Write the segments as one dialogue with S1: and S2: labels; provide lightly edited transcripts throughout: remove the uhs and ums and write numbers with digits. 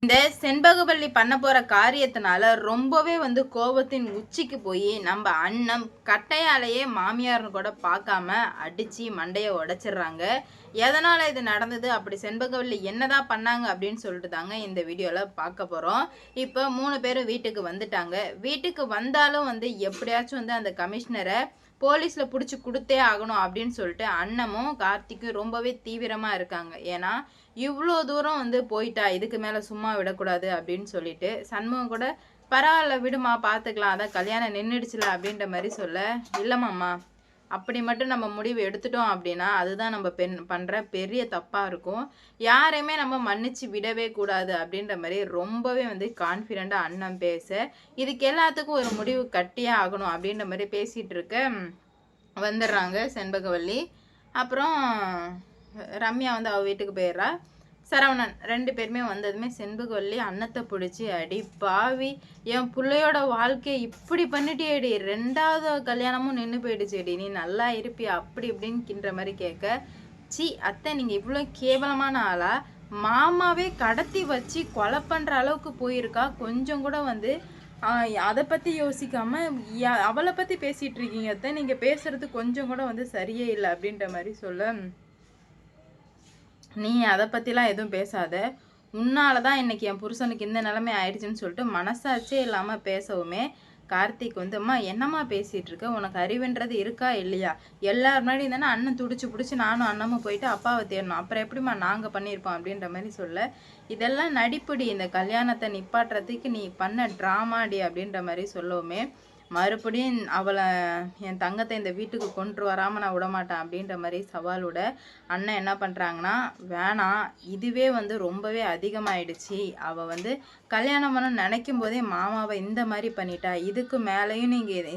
S1: இந்த செண்பகவல்லி பண்ண போற காரியத்தினால ரொம்பவே கோபத்தின் உச்சிக்கு போய் நம்ம அண்ணன் கட்டையாலேயே மாமியார்னு கூட பார்க்காம அடிச்சு மண்டையை உடைச்சிடுறாங்க. எதனால இது நடந்தது, அப்படி செண்பகவல்லி என்னதான் பண்ணாங்க அப்படின்னு சொல்லிட்டு தாங்க இந்த வீடியோல பார்க்க போறோம். இப்போ 3 பேரும் வீட்டுக்கு வந்துட்டாங்க. வீட்டுக்கு வந்தாலும் எப்படியாச்சும் அந்த கமிஷனரை போலீஸ்ல பிடிச்சி கொடுத்தே ஆகணும் அப்படின்னு சொல்லிட்டு அண்ணமும் கார்த்திக்கும் ரொம்பவே தீவிரமா இருக்காங்க. ஏன்னா இவ்வளோ தூரம் போயிட்டா இதுக்கு மேல சும்மா விடக்கூடாது அப்படின்னு சொல்லிட்டு சண்முகம் கூட பரவாயில்ல விடுமா பார்த்துக்கலாம், அதான் கல்யாணம் நின்றுடுச்சுல அப்படின்ற மாதிரி சொல்ல, இல்லைம்மாம்மா அப்படி மட்டும் நம்ம முடிவு எடுத்துட்டோம் அப்படின்னா அதுதான் நம்ம பண்ணுற பெரிய தப்பாக இருக்கும். யாரையுமே நம்ம மன்னிச்சு விடவே கூடாது அப்படின்ற மாதிரி ரொம்பவே கான்ஃபிடெண்ட்டாக அண்ணன் பேச, இதுக்கு எல்லாத்துக்கும் ஒரு முடிவு கட்டியே ஆகணும் அப்படின்ற மாதிரி பேசிகிட்டு இருக்க வந்துடுறாங்க செண்பகவல்லி. அப்புறம் ரம்யா அவள் வீட்டுக்கு போயிடுறா. சரவணன் 2 பேருமே வந்ததுமே செண்பகவல்லி அன்னத்தை பிடிச்சி, அடி பாவி, என் பிள்ளையோட வாழ்க்கையை இப்படி பண்ணிட்டேடி, 2வது கல்யாணமும் நின்று போயிடுச்சேடி, நீ நல்லா இருப்பியா அப்படி இப்படின்னு கின்ற மாதிரி கேட்க, சி அத்தை நீங்கள் இவ்வளோ கேவலமான ஆளா, மாமாவே கடத்தி வச்சு கொலை பண்ணுற அளவுக்கு போயிருக்கா, கொஞ்சம் கூட அதை பற்றி யோசிக்காம அவளை பற்றி பேசிகிட்டு இருக்கீங்க அத்தை, நீங்கள் பேசுறது கொஞ்சம் கூட சரியே இல்லை அப்படின்ற மாதிரி சொல்ல, நீ அதை பற்றிலாம் எதுவும் பேசாத, உன்னால தான் இன்றைக்கி என் புருஷனுக்கு இந்த நிலைமை ஆயிடுச்சுன்னு சொல்லிட்டு மனசாச்சே இல்லாமல் பேசவுமே கார்த்திக் அம்மா என்னம்மா பேசிகிட்டு இருக்க, உனக்கு அறிவுன்றது இருக்கா இல்லையா, எல்லார் முன்னாடி தானே அண்ணன் துடிச்சு பிடிச்சி நானும் அண்ணமும் போயிட்டு அப்பாவை தேடணும், அப்புறம் எப்படிம்மா நாங்கள் பண்ணியிருப்போம் அப்படின்ற மாதிரி சொல்ல, இதெல்லாம் நடிப்புடி, இந்த கல்யாணத்தை நிப்பாட்டுறதுக்கு நீ பண்ண ட்ராமாடி அப்படின்ற மாதிரி சொல்லவுமே மறுபடியும் அவளை என் தங்கத்தை இந்த வீட்டுக்கு கொண்டு வராமல் நான் விடமாட்டேன் அப்படின்ற மாதிரி சவாலோட அண்ணன் என்ன பண்ணுறாங்கன்னா, வேணாம் இதுவே ரொம்பவே அதிகமாகிடுச்சு, அவள் கல்யாணம் பண்ண நினைக்கும் போதே மாமாவை இந்த மாதிரி பண்ணிட்டா, இதுக்கு மேலேயும் நீங்கள்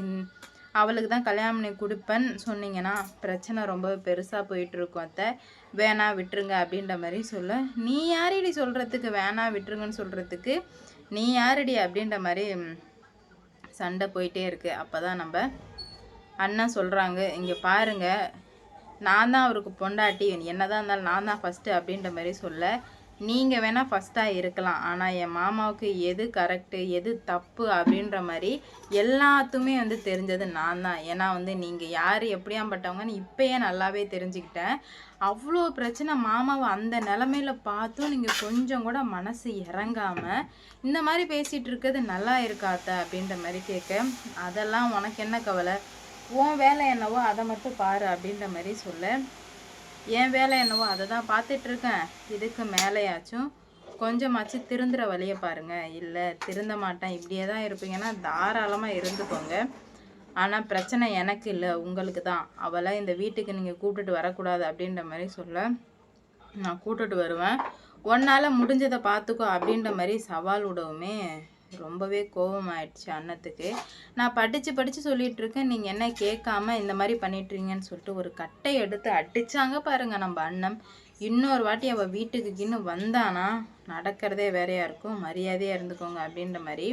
S1: அவளுக்கு தான் கல்யாணம் பண்ணி கொடுப்பேன்னு சொன்னீங்கன்னா பிரச்சனை ரொம்ப பெருசாக போயிட்டுருக்கும் அத்தை, வேணா விட்டுருங்க அப்படின்ற மாதிரி சொல்ல, நீ யாரடி சொல்கிறதுக்கு வேணா விட்டுருங்கன்னு சொல்கிறதுக்கு, நீ யாரடி அப்படின்ற மாதிரி சண்டை போயிட்டே இருக்குது. அப்போ தான் நம்ம அண்ணன் சொல்கிறாங்க, இங்கே பாருங்கள், நான் தான் அவருக்கு பொண்டாட்டி, என்னதான் இருந்தாலும் நான் தான் ஃபஸ்ட்டு அப்படின்ற மாதிரி சொல்ல, நீங்கள் வேணால் ஃபஸ்ட்டாக இருக்கலாம், ஆனால் என் மாமாவுக்கு எது கரெக்டு எது தப்பு அப்படின்ற மாதிரி எல்லாத்துமே தெரிஞ்சது நான் தான். ஏன்னா நீங்கள் யார் எப்படியாப்பட்டவங்கன்னு இப்போயே நல்லாவே தெரிஞ்சுக்கிட்டேன். அவ்வளோ பிரச்சனை மாமாவை அந்த நிலமையில பார்த்தும் நீங்கள் கொஞ்சம் கூட மனசு இறங்காமல் இந்த மாதிரி பேசிகிட்டு இருக்கிறது நல்லா இருக்காத்த அப்படின்ற மாதிரி கேட்க, அதெல்லாம் உனக்கு என்ன கவலை, உன் வேலை என்னவோ அதை மட்டும் பாரு அப்படின்ற மாதிரி சொல்ல, என் வேலை என்னவோ அதை தான் பார்த்துட்ருக்கேன், இதுக்கு மேலேயாச்சும் கொஞ்சமாச்சும் திருந்துற வழியை பாருங்கள், இல்லை திருந்த மாட்டேன் இப்படியே தான் இருப்பீங்கன்னா தாராளமாக இருந்துக்கோங்க, ஆனால் பிரச்சனை எனக்கு இல்லை உங்களுக்கு தான், அவளை இந்த வீட்டுக்கு நீங்கள் கூப்பிட்டுட்டு வரக்கூடாது அப்படின்ற மாதிரி சொல்ல, நான் கூப்பிட்டுட்டு வருவேன், உன்னால் முடிஞ்சதை பார்த்துக்கோ அப்படின்ற மாதிரி சவால் விடவுமே ரொம்பவே கோபமாயிடுச்சு அண்ணத்துக்கு. நான் படித்து சொல்லிகிட்டு இருக்கேன், நீங்கள் என்ன கேட்காம இந்த மாதிரி பண்ணிட்டுருங்கன்னு சொல்லிட்டு ஒரு கட்டை எடுத்து அடித்தாங்க பாருங்கள் நம்ம அண்ணன். இன்னொரு வாட்டி அவள் வீட்டுக்கு இன்னும் வந்தானா நடக்கிறதே வேறையாக இருக்கும், மரியாதையாக இருந்துக்கோங்க அப்படின்ற மாதிரி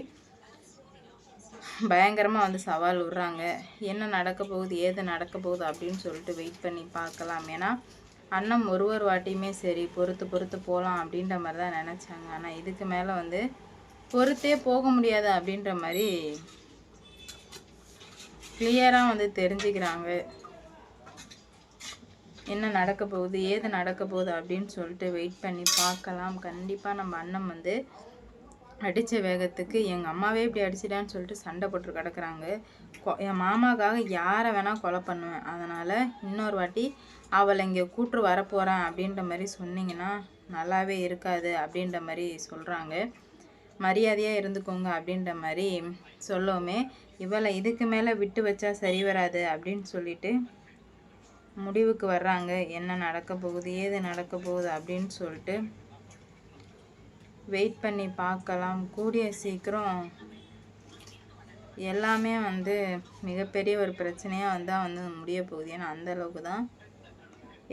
S1: பயங்கரமாக சவால் விட்றாங்க. என்ன நடக்க போகுது ஏது நடக்க போகுது அப்படின்னு சொல்லிட்டு வெயிட் பண்ணி பார்க்கலாம். ஏன்னா அண்ணன் ஒரு வாட்டியுமே சரி பொறுத்து போகலாம் அப்படின்ற மாதிரி தான் நினச்சாங்க. ஆனால் இதுக்கு மேலே பொறுத்தே போக முடியாது அப்படின்ற மாதிரி கிளியராக தெரிஞ்சுக்கிறாங்க. என்ன நடக்க போகுது ஏது நடக்க போகுது அப்படின்னு சொல்லிட்டு வெயிட் பண்ணி பார்க்கலாம். கண்டிப்பாக நம்ம அண்ணன் அடித்த வேகத்துக்கு எங்கள் அம்மாவே இப்படி அடிச்சிட்டான்னு சொல்லிட்டு சண்டை போட்டு கிடக்குறாங்க. என் மாமாவுக்காக யாரை வேணால் கொலை பண்ணுவேன், அதனால் இன்னொரு வாட்டி அவளை இங்கே கூட்டு வரப்போகிறேன் அப்படின்ற மாதிரி சொன்னீங்கன்னா நல்லாவே இருக்காது அப்படின்ற மாதிரி சொல்கிறாங்க. மரியாதையாக இருந்துக்கோங்க அப்படின்ற மாதிரி சொல்லவுமே இவளை இதுக்கு மேலே விட்டு வச்சா சரி வராது அப்படின்னு சொல்லிட்டு முடிவுக்கு வர்றாங்க. என்ன நடக்க போகுது ஏது நடக்க போகுது அப்படின்னு சொல்லிட்டு வெயிட் பண்ணி பார்க்கலாம். கூடிய சீக்கிரம் எல்லாமே மிகப்பெரிய ஒரு பிரச்சனையாக தான் முடிய போகுது. ஏன்னா அந்தளவுக்கு தான்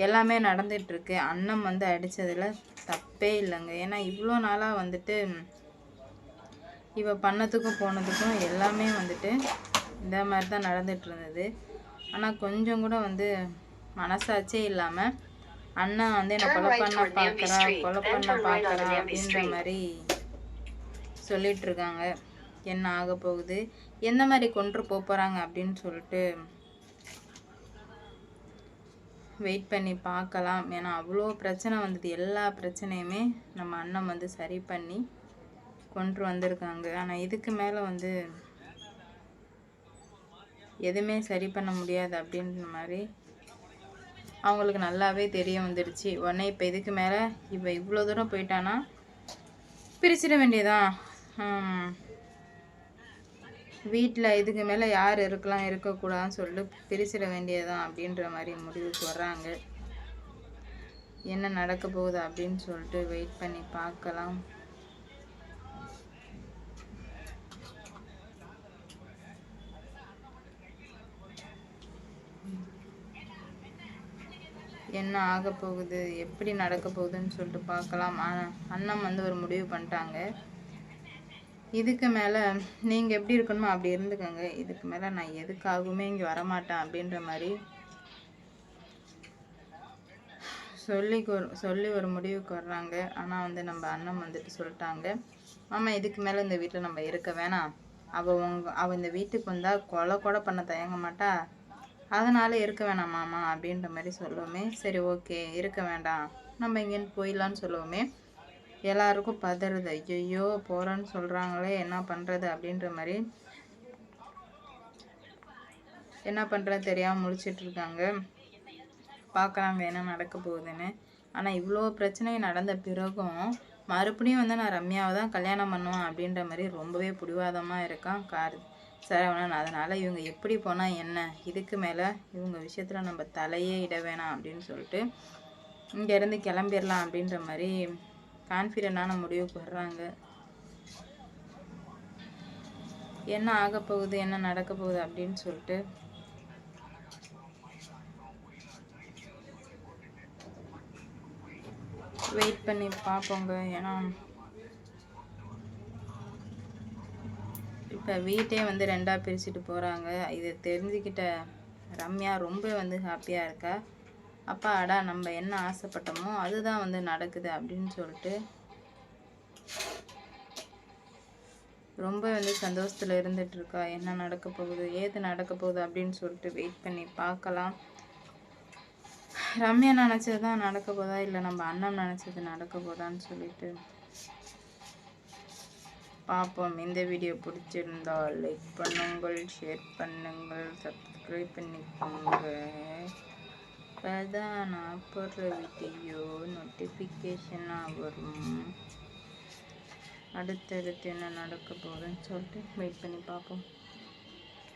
S1: எல்லாமே நடந்துகிட்ருக்கு. அண்ணன் அடித்ததில் தப்பே இல்லைங்க. ஏன்னா இவ்வளோ நாளாக இவ பண்ணதுக்கும் போனதுக்கும் எல்லாமே இந்த மாதிரி தான் நடந்துட்டு இருந்தது. ஆனால் கொஞ்சம் கூட மனசாச்சே இல்லாமல் அண்ணன் என்னை கொலை பண்ண பார்க்குறா அப்படின்ற மாதிரி சொல்லிட்டு இருக்காங்க. என்ன ஆக போகுது, எந்த மாதிரி கொண்டு போகிறாங்க அப்படின்னு சொல்லிட்டு வெயிட் பண்ணி பார்க்கலாம். ஏன்னா அவ்வளோ பிரச்சனை வந்தது, எல்லா பிரச்சனையுமே நம்ம அண்ணன் வந்து சரி பண்ணி கொண்டு வந்திருக்காங்க. ஆனால் இதுக்கு மேலே வந்து எதுவுமே சரி பண்ண முடியாது அப்படின்ற மாதிரி அவங்களுக்கு நல்லாவே தெரிய வந்துடுச்சு. உடனே இப்போ இதுக்கு மேலே இவ்வளோ தூரம் போயிட்டானா பிரிச்சிட வேண்டியதான். வீட்டில் இதுக்கு மேலே யார் இருக்கலாம் இருக்கக்கூடாதுன்னு சொல்லிட்டு பிரிச்சிட வேண்டியதான் அப்படின்ற மாதிரி முடிவுக்கு வர்றாங்க. என்ன நடக்க போகுது அப்படின்னு சொல்லிட்டு வெயிட் பண்ணி பார்க்கலாம். என்ன ஆக போகுது, எப்படி நடக்க போகுதுன்னு சொல்லிட்டு பார்க்கலாம். அண்ணன் வந்து ஒரு முடிவு பண்ணிட்டாங்க. இதுக்கு மேலே நீங்கள் எப்படி இருக்கணுமோ அப்படி இருந்துக்கோங்க, இதுக்கு மேலே நான் எதுக்காகவுமே இங்கே வரமாட்டேன் அப்படின்ற மாதிரி சொல்லி ஒரு முடிவுக்கு வர்றாங்க. ஆனால் வந்து நம்ம அண்ணன் வந்துட்டு சொல்லிட்டாங்க, மாமா இதுக்கு மேலே இந்த வீட்டில் நம்ம இருக்க வேணாம், அவள் இந்த வீட்டுக்கு வந்தால் கொலை கூட பண்ண தயங்க மாட்டா, அதனால் இருக்க வேணாம் மாமா அப்படின்ற மாதிரி சொல்லுவோமே. சரி ஓகே இருக்க வேண்டாம், நம்ம இங்கேருந்து போயிடலான்னு சொல்லுவோமே. எல்லாருக்கும் பதறுது, ஐயோ போகிறேன்னு சொல்கிறாங்களே என்ன பண்ணுறது அப்படின்ற மாதிரி என்ன பண்ணுறது தெரியாமல் முழிச்சிட்ருக்காங்க. பார்க்குறாங்க என்ன நடக்க போகுதுன்னு. ஆனால் இவ்வளோ பிரச்சனை நடந்த பிறகும் மறுபடியும் வந்து நான் ரம்யாவை தான் கல்யாணம் பண்ணுவேன் அப்படின்ற மாதிரி ரொம்பவே பிடிவாதமாக இருக்கான் சரவணன். அதனால் இவங்க எப்படி போனால் என்ன, இதுக்கு மேலே இவங்க விஷயத்தில் நம்ம தலையே இட வேணாம் அப்படின்னு சொல்லிட்டு இங்கேருந்து கிளம்பிடலாம் அப்படின்ற மாதிரி கான்ஃபிடென்ட்டான முடிவுக்கு வர்றாங்க. என்ன ஆக போகுது, என்ன நடக்க போகுது அப்படின்னு சொல்லிட்டு வெயிட் பண்ணி பார்ப்போங்க. ஏன்னா இப்போ வீட்டே வந்து ரெண்டாக பிரிச்சுட்டு போகிறாங்க. இதை தெரிஞ்சுக்கிட்ட ரம்யா ரொம்ப வந்து ஹாப்பியாக இருக்கா. அப்பா அடா நம்ம என்ன ஆசைப்பட்டோமோ அதுதான் வந்து நடக்குது அப்படின்னு சொல்லிட்டு ரொம்ப வந்து சந்தோஷத்தில் இருந்துகிட்ருக்கா. என்ன நடக்க போகுது, ஏது நடக்க போகுது அப்படின்னு சொல்லிட்டு வெயிட் பண்ணி பார்க்கலாம். ரம்யா நினச்சது தான் நடக்க போதா, இல்லை நம்ம அண்ணன் நினச்சது நடக்க போதான்னு சொல்லிட்டு பார்ப்போம். இந்த வீடியோ பிடிச்சிருந்தால் லைக் பண்ணுங்கள், ஷேர் பண்ணுங்கள், சப்ஸ்கிரைப் பண்ணிக்கோங்க. அப்போதான் நான் போடுற வீடியோ நோட்டிஃபிகேஷனாக வரும். அடுத்தடுத்து என்ன நடக்க போகுதுன்னு சொல்லிட்டு வெயிட் பண்ணி பார்ப்போம்.